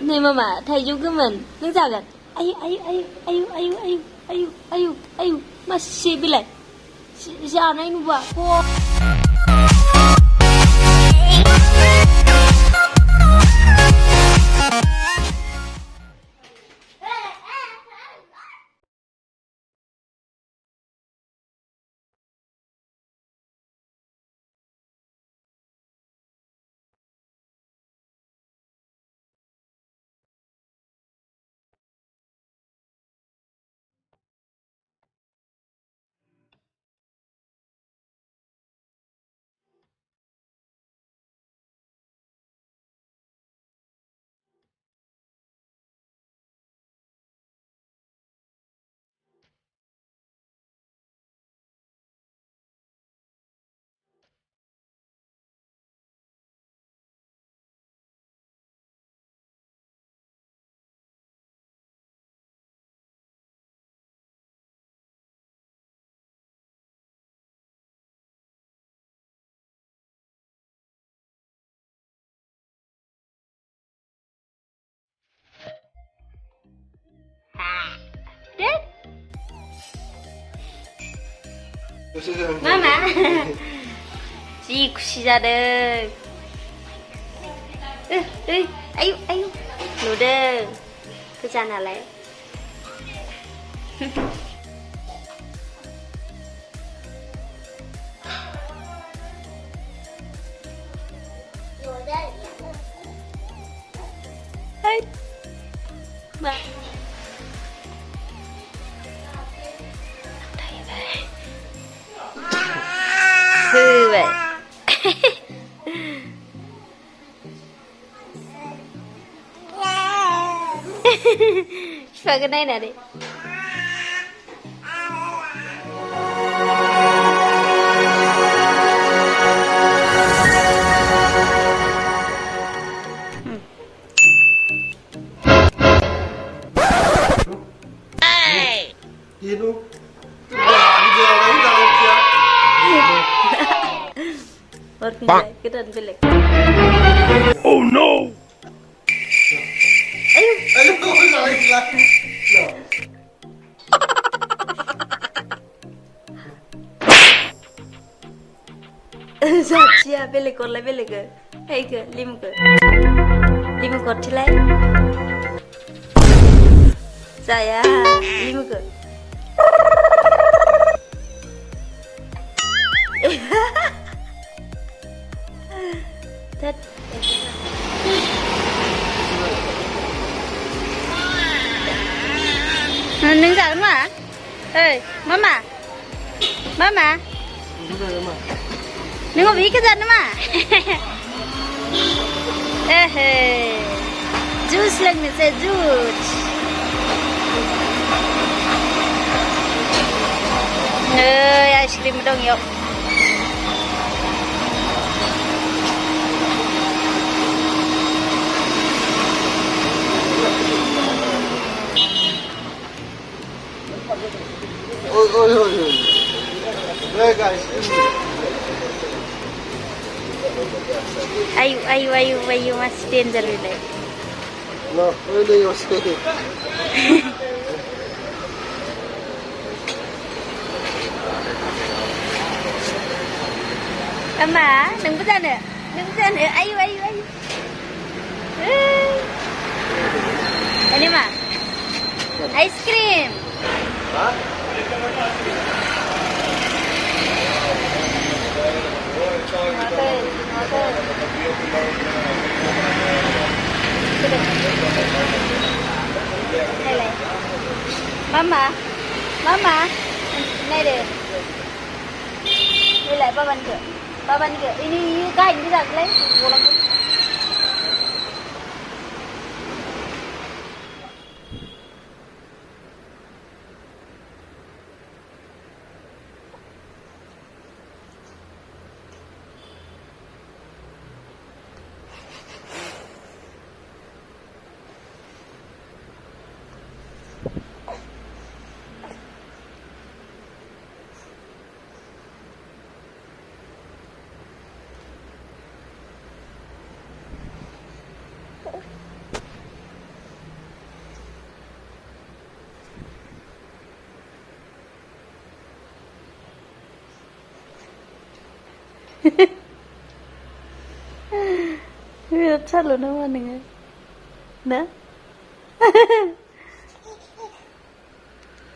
Này mama, thầy chú của mình, đứng sao kìa. Ayu, masih bila. Sana ini buat. Mama, si kusijader. Ayo, lude, ke sana lah. Hai, ba. Vậy. Vào cái này nè đi. Kita balik. Oh no! Ayo, salah. Saja balik ke. Hai ke, lima ke cilai. Saya lima ke. Thật. Đứng dậy đúng không ạ? Ê, mama. Đừng có ví cái dân đúng không ạ? Juice lang na sa juice. Ice cream dong yuk. Oi. Hey guys. Ayo masih danger ini. No, ini yo sih. Mama, đừng có ra nữa. Ayo. Ini mah. Ice cream. Hah? Mama, này deh. Ini lah baban ke. Ini kain bisa lấy, pulang. Chalo naman nga. Na?